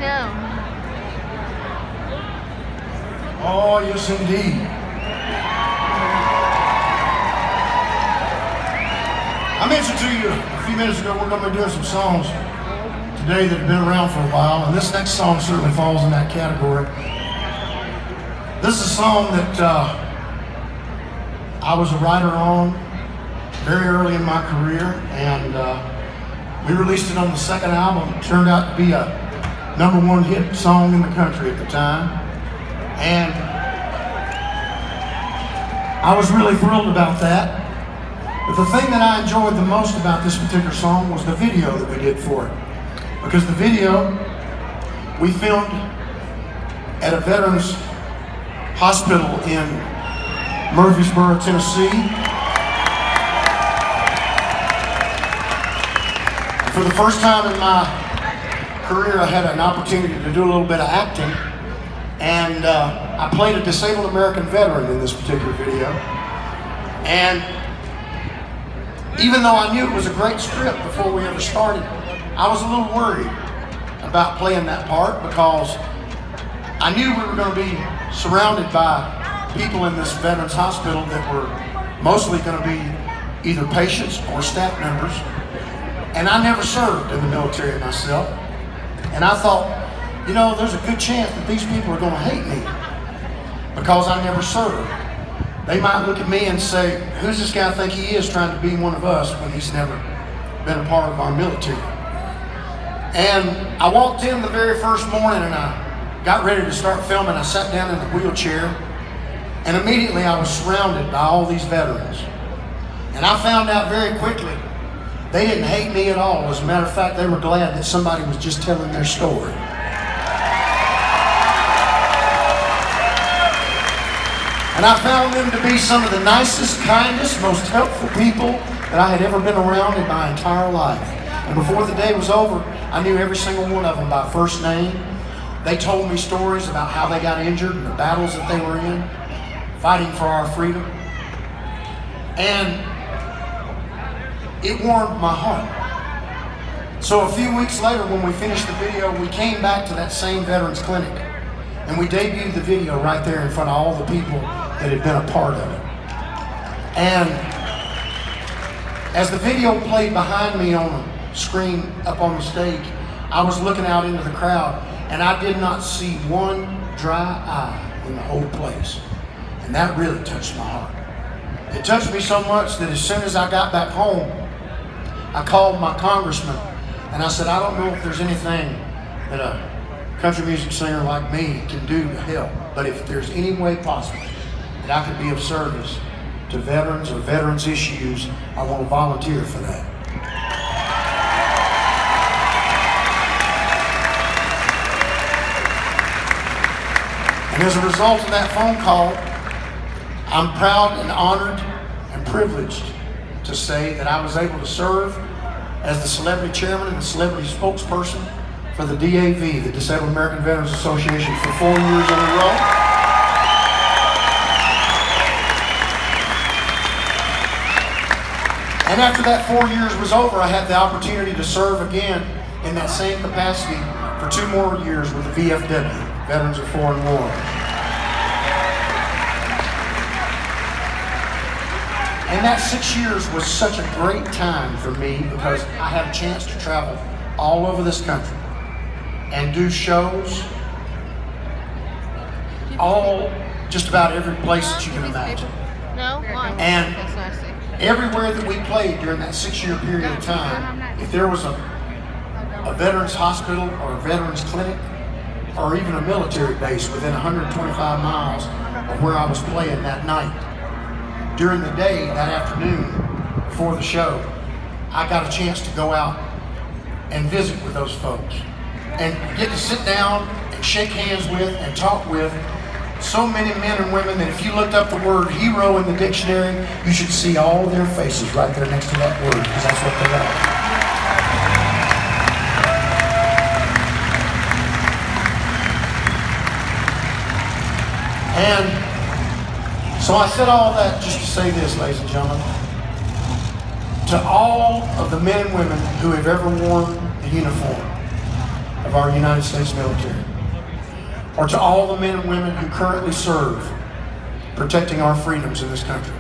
know. Oh, yes, indeed. I mentioned to you a few minutes ago we're going to be doing some songs today that have been around for a while, and this next song certainly falls in that category. This is a song that I was a writer on very early in my career, and we released it on the second album. It turned out to be a #1 hit song in the country at the time. And I was really thrilled about that. But the thing that I enjoyed the most about this particular song was the video that we did for it. Because the video we filmed at a veterans hospital in Murfreesboro, Tennessee. For the first time in my career, I had an opportunity to do a little bit of acting. And I played a disabled American veteran in this particular video. And even though I knew it was a great script before we ever started, I was a little worried about playing that part because I knew we were going to be surrounded by people in this veterans hospital that were mostly going to be either patients or staff members. And I never served in the military myself. And I thought, you know, there's a good chance that these people are going to hate me because I never served. They might look at me and say, who's this guy think he is trying to be one of us when he's never been a part of our military? And I walked in the very first morning and I got ready to start filming. I sat down in the wheelchair and immediately I was surrounded by all these veterans. And I found out very quickly they didn't hate me at all. As a matter of fact, they were glad that somebody was just telling their story. And I found them to be some of the nicest, kindest, most helpful people that I had ever been around in my entire life. And before the day was over, I knew every single one of them by first name. They told me stories about how they got injured and the battles that they were in, fighting for our freedom. And it warmed my heart. So a few weeks later, when we finished the video, we came back to that same veterans clinic and we debuted the video right there in front of all the people that had been a part of it. And as the video played behind me on the screen up on the stage, I was looking out into the crowd and I did not see one dry eye in the whole place. And that really touched my heart. It touched me so much that as soon as I got back home, I called my congressman and I said, I don't know if there's anything that a country music singer like me can do to help, but if there's any way possible that I could be of service to veterans or veterans issues, I want to volunteer for that. And as a result of that phone call, I'm proud and honored and privileged to say that I was able to serve as the celebrity chairman and the celebrity spokesperson for the DAV, the Disabled American Veterans Association, for 4 years in a row. And after that 4 years was over, I had the opportunity to serve again in that same capacity for 2 more years with the VFW, Veterans of Foreign War. And that 6 years was such a great time for me because I had a chance to travel all over this country and do shows just about every place that you can imagine. No? Why? And everywhere that we played during that 6-year period of time, if there was a veterans hospital or a veterans clinic or even a military base within 125 miles of where I was playing that night, during the day, that afternoon, before the show, I got a chance to go out and visit with those folks and get to sit down and shake hands with and talk with so many men and women that if you looked up the word hero in the dictionary, you should see all of their faces right there next to that word, because that's what they are. And so I said all that just to say this, ladies and gentlemen. To all of the men and women who have ever worn the uniform, of our United States military, or to all the men and women who currently serve protecting our freedoms in this country,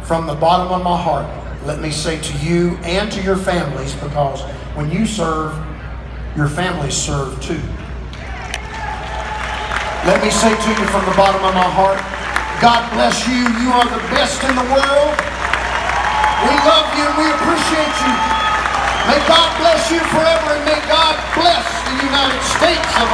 from the bottom of my heart, let me say to you and to your families, because when you serve, your families serve too. Let me say to you from the bottom of my heart, God bless you. You are the best in the world. We love you and we appreciate you. May God bless you forever, and may God bless the United States of